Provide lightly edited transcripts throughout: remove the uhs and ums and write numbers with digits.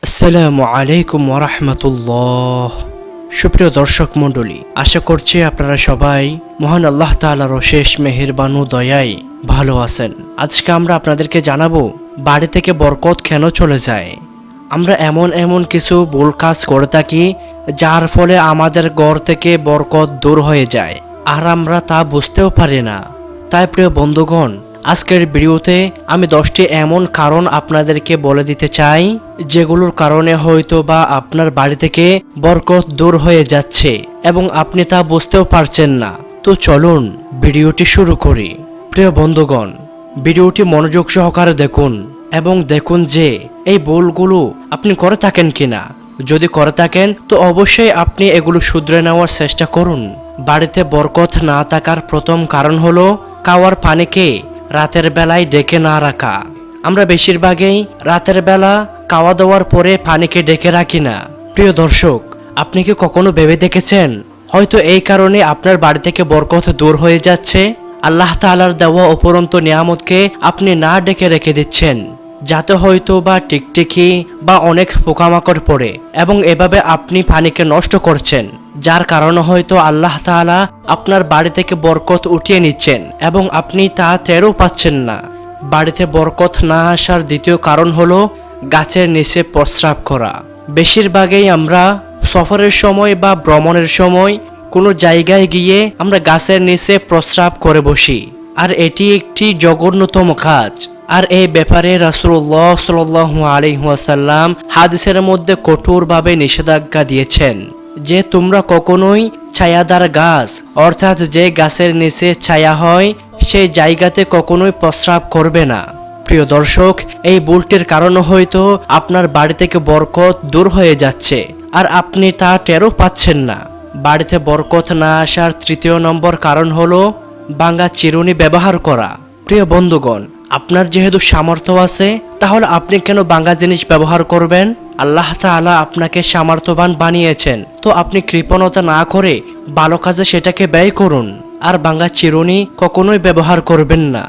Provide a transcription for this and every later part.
আসসালামু আলাইকুম ওয়ারাহমাতুল্লাহ। সুপ্রিয় দর্শক মণ্ডলী, আশা করছি আপনারা সবাই মহান আল্লাহ তাআলার অশেষ মেহেরবান ও দয়ায় ভালো আছেন। আজকে আমরা আপনাদেরকে জানাবো বাড়ি থেকে বরকত কেন চলে যায়। আমরা এমন কিছু ভুল কাজ করে থাকি যার ফলে আমাদের ঘর থেকে বরকত দূর হয়ে যায়, আর আমরা তা বুঝতেও পারি না। তাই প্রিয় বন্ধুগণ, আজকের ভিডিওতে আমি 10টি এমন কারণ আপনাদেরকে বলে দিতে চাই যেগুলোর কারণে হয়তো বা আপনার বাড়ি থেকে বরকত দূর হয়ে যাচ্ছে এবং আপনি তা বুঝতেও পারছেন না। তো চলুন ভিডিওটি শুরু করি। প্রিয় বন্ধুগণ, ভিডিওটি মনোযোগ সহকারে দেখুন এবং দেখুন যে এই ভুলগুলো আপনি করে থাকেন কিনা। যদি করে থাকেন তো অবশ্যই আপনি এগুলো শুধরে নেওয়ার চেষ্টা করুন। বাড়িতে বরকত না থাকার প্রথম কারণ হলো খাওয়ার পানিকে রাতের বেলায় ডেকে না রাখা। আমরা বেশিরভাগই রাতের বেলা খাওয়া দাওয়ার পরে পানিকে ডেকে রাখি না। প্রিয় দর্শক, আপনি কি কখনো ভেবে দেখেছেন হয়তো এই কারণে আপনার বাড়ি থেকে বরকত দূর হয়ে যাচ্ছে? আল্লাহ তাআলার দেওয়া অপরন্ত নিয়ামতকে আপনি না ডেকে রেখে দিচ্ছেন, যাতে হয়তো বা টিকটিকি বা অনেক পোকামাকড় পড়ে, এবং এভাবে আপনি পানিকে নষ্ট করছেন, যার কারণে হয়তো আল্লাহ তাআলা আপনার বাড়ি থেকে বরকত উঠিয়ে নিচ্ছেন এবং আপনি তা টেরও পাচ্ছেন না। বাড়িতে বরকত না আসার দ্বিতীয় কারণ হলো গাছের নিচে প্রস্রাব করা। বেশিরভাগই আমরা সফরের সময় বা ভ্রমণের সময় কোনো জায়গায় গিয়ে আমরা গাছের নিচে প্রস্রাব করে বসি, আর এটি একটি জঘন্যতম কাজ। আর এই ব্যাপারে রাসূলুল্লাহ সাল্লাল্লাহু আলাইহি ওয়াসাল্লাম হাদিসের মধ্যে কঠোরভাবে নিষেধাজ্ঞা দিয়েছেন যে তোমরা কখনোই ছায়াদার গাছ, অর্থাৎ যে গাছের নিচে ছায়া হয়, সেই জায়গাতে কখনোই প্রস্রাব করবে না। প্রিয় দর্শক, এই ভুলটির কারণে হয়তো আপনার বাড়ি থেকে বরকত দূর হয়ে যাচ্ছে আর আপনি তা টেরও পাচ্ছেন না। বাড়িতে বরকত না আসার তৃতীয় নম্বর কারণ হলো ভাঙা চিরুনি ব্যবহার করা। প্রিয় বন্ধুগণ, আপনার যেহেতু সামর্থ্য আছে, তাহলে আপনি কেন ভাঙা জিনিস ব্যবহার করবেন? আল্লাহ তাআলা আপনাকে সামর্থ্যবান বানিয়েছেন, তো আপনি কৃপণতা না করে ভালো কাজে সেটাকে ব্যয় করুন। আর ভাঙা চিরুনি কখনোই ব্যবহার করবেন না।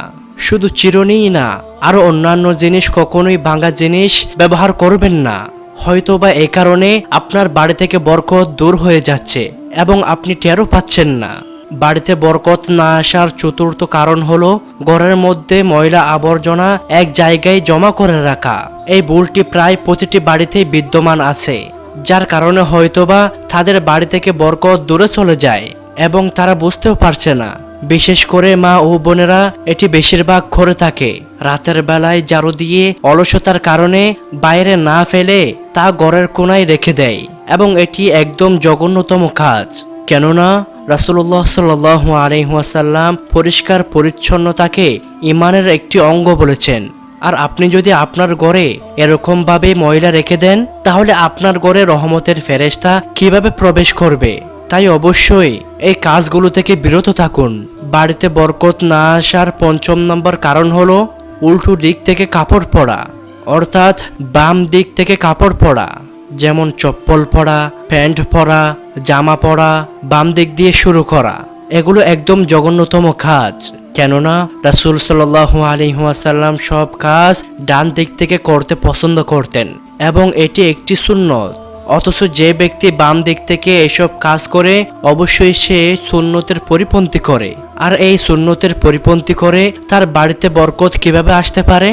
শুধু চিরুনিই না, আরো অন্যান্য জিনিস কখনোই ভাঙা জিনিস ব্যবহার করবেন না। হয়তোবা এই কারণে আপনার বাড়ি থেকে বরকত দূর হয়ে যাচ্ছে এবং আপনি টেরও পাচ্ছেন না। বাড়িতে বরকত না আসার চতুর্থ কারণ হলো ঘরের মধ্যে ময়লা আবর্জনা এক জায়গায় জমা করে রাখা। এই ভুলটি প্রায় প্রতিটি বাড়িতেই বিদ্যমান আছে, যার কারণে হয়তোবা তাদের বাড়ি থেকে বরকত দূরে চলে যায় এবং তারা বুঝতেও পারছে না। বিশেষ করে মা ও বোনেরা এটি বেশিরভাগ করে থাকে। রাতের বেলায় ঝাড়ু দিয়ে অলসতার কারণে বাইরে না ফেলে তা ঘরের কোনায় রেখে দেয়, এবং এটি একদম জঘন্যতম কাজ। কেননা রাসূলুল্লাহ সাল্লাল্লাহু আলাইহি ওয়াসাল্লাম পরিষ্কার পরিচ্ছন্নতাকে ঈমানের একটি অঙ্গ বলেছেন। আর আপনি যদি আপনার ঘরে এরকম ভাবে ময়লা রেখে দেন, তাহলে আপনার ঘরে রহমতের ফেরেশতা কিভাবে প্রবেশ করবে? তাই অবশ্যই এই কাজগুলো থেকে বিরত থাকুন। বাড়িতে বরকত না আসার পঞ্চম নম্বর কারণ হলো উল্টো দিক থেকে কাপড় পরা, অর্থাৎ বাম দিক থেকে কাপড় পরা। যেমন চপ্পল পরা, প্যান্ট পরা, জামা পরা বাম দিক দিয়ে শুরু করা। এগুলো একদম জঘন্যতম কাজ। কেননা রাসূল সাল্লাল্লাহু আলাইহি ওয়াসাল্লাম সব কাজ ডান দিক থেকে করতে পছন্দ করতেন এবং এটি একটি সুন্নত। অথচ যে ব্যক্তি বাম দিক থেকে এসব কাজ করে, অবশ্যই সে সুন্নতের পরিপন্থী করে। আর এই সুন্নতের পরিপন্থী করে তার বাড়িতে বরকত কিভাবে আসতে পারে?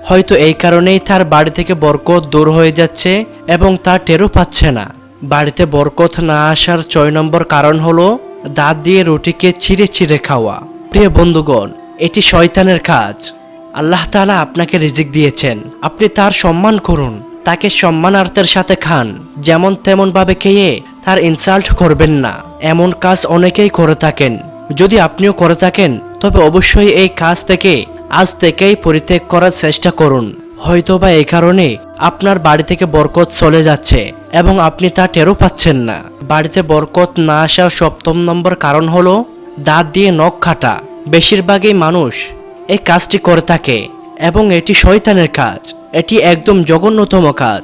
হয়তো এই কারণেই তার বাড়ি থেকে বরকত দূর হয়ে যাচ্ছে এবং তা টেরও পাচ্ছে না। বাড়িতে বরকত না আসার 6 নম্বর কারণ হলো দাঁত দিয়ে রুটিকে ছিঁড়ে ছিঁড়ে খাওয়া। প্রিয় বন্ধুগণ, এটি শয়তানের কাজ। আল্লাহ তাআলা আপনাকে রিজিক দিয়েছেন, আপনি তার সম্মান করুন, তাকে সম্মানার্থের সাথে খান। যেমন তেমন ভাবে খেয়ে তার ইনসাল্ট করবেন না। এমন কাজ অনেকেই করে থাকেন। যদি আপনিও করে থাকেন, তবে অবশ্যই এই কাজ থেকে আজ থেকেই পরিত্যাগ করার চেষ্টা করুন। হয়তোবা এই কারণে আপনার বাড়ি থেকে বরকত চলে যাচ্ছে এবং আপনি তা টেরও পাচ্ছেন না। বাড়িতে বরকত না আসার 7ম নম্বর কারণ হলো দাঁত দিয়ে নখ কাটা। বেশিরভাগই মানুষ এই কাজটি করে থাকে এবং এটি শয়তানের কাজ। এটি একদম জঘন্যতম কাজ।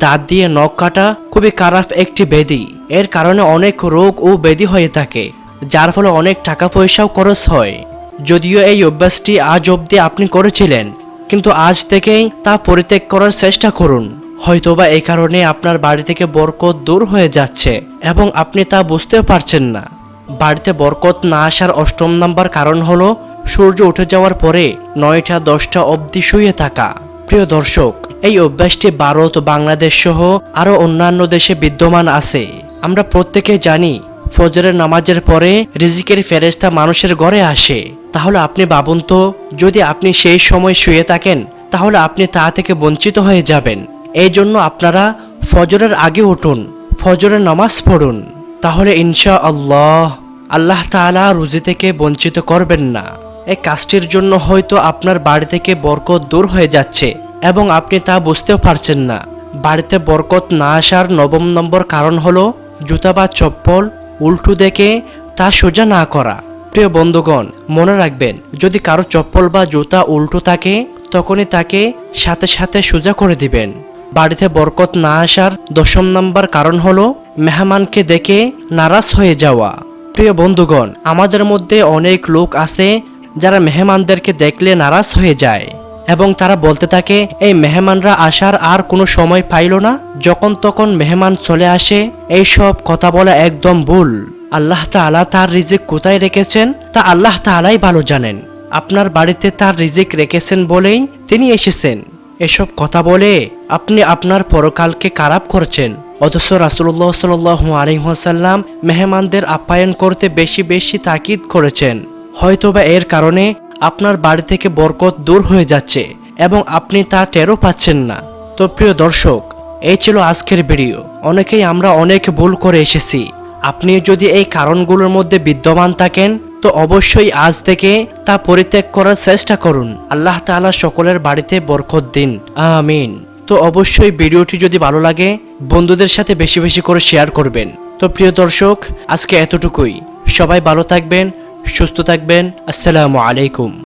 দাঁত দিয়ে নখ কাটা খুবই খারাপ একটি ব্যাধি। এর কারণে অনেক রোগ ও ব্যাধি হয়ে থাকে, যার ফলে অনেক টাকা পয়সাও খরচ হয়। যদিও এই অভ্যাসটি আজ অবধি আপনি করেছিলেন, কিন্তু আজ থেকেই তা পরিত্যাগ করার চেষ্টা করুন। হয়তোবা এই কারণে আপনার বাড়ি থেকে বরকত দূর হয়ে যাচ্ছে এবং আপনি তা বুঝতেও পারছেন না। বাড়িতে বরকত না আসার অষ্টম নাম্বার কারণ হলো সূর্য উঠে যাওয়ার পরে 9টা 10টা অবধি শুয়ে থাকা। প্রিয় দর্শক, এই অভ্যাসটি ভারত, বাংলাদেশ সহ আরও অন্যান্য দেশে বিদ্যমান আছে। আমরা প্রত্যেকে জানি ফজরের নামাজের পরে রিজিকের ফেরেশতা মানুষের ঘরে আসে। তাহলে আপনি ভাবুন তো, যদি আপনি সেই সময় শুয়ে থাকেন তাহলে আপনি তা থেকে বঞ্চিত হয়ে যাবেন। এই জন্য আপনারা ফজরের আগে উঠুন, ফজরের নামাজ পড়ুন, তাহলে ইনশাআল্লাহ আল্লাহ তাআলা রুজি থেকে বঞ্চিত করবেন না। এই কাজটির জন্য হয়তো আপনার বাড়ি থেকে বরকত দূর হয়ে যাচ্ছে এবং আপনি তা বুঝতেও পারছেন না। বাড়িতে বরকত না আসার 9 নম্বর কারণ হলো জুতা বা চপ্পল উল্টো দেখে তা সোজা না করা। প্রিয় বন্ধুগণ, মনে রাখবেন, যদি কারো চপ্পল বা জুতা উল্টো থাকে তখনই তাকে সাথে সাথে সোজা করে দিবেন। বাড়িতে বরকত না আসার 10 নম্বর কারণ হলো মেহমানকে দেখে নারাজ হয়ে যাওয়া। প্রিয় বন্ধুগণ, আমাদের মধ্যে অনেক লোক আছে যারা মেহমানদেরকে দেখলে নারাজ হয়ে যায় এবং তারা বলতে থাকে এই মেহমানরা আসার আর কোনো সময় পাইল না, যখন তখন মেহমান চলে আসে। এই সব কথা বলা একদম ভুল। আল্লাহ তাআলা তার রিজিক কোথায় রেখেছেন তা আল্লাহ তাআলাই ভালো জানেন। আপনার বাড়িতে তার রিজিক রেখেছেন বলেই তিনি এসেছেন। এসব কথা বলে আপনি আপনার পরকালকে খারাপ করছেন। অথচ রাসূলুল্লাহ সাল্লাল্লাহু আলাইহি ওয়াসাল্লাম মেহমানদের আপ্যায়ন করতে বেশি বেশি তাকিদ করেছেন। হয়তোবা এর কারণে আপনার বাড়ি থেকে বরকত দূর হয়ে যাচ্ছে এবং আপনি তা টেরও পাচ্ছেন না। তো প্রিয় দর্শক, এই ছিল আজকের ভিডিও। অনেকেই আমরা অনেক ভুল করে এসেছি। আপনি যদি এই কারণগুলোর মধ্যে বিদ্যমান থাকেন তো অবশ্যই আজ থেকে তা পরিত্যাগ করার চেষ্টা করুন। আল্লাহ তাআলা সকলের বাড়িতে বরকত দিন, আমিন। তো অবশ্যই ভিডিওটি যদি ভালো লাগে বন্ধুদের সাথে বেশি বেশি করে শেয়ার করবেন। তো প্রিয় দর্শক, আজকে এতটুকুই। সবাই ভালো থাকবেন, সুস্থ থাকবেন। আসসালামু আলাইকুম।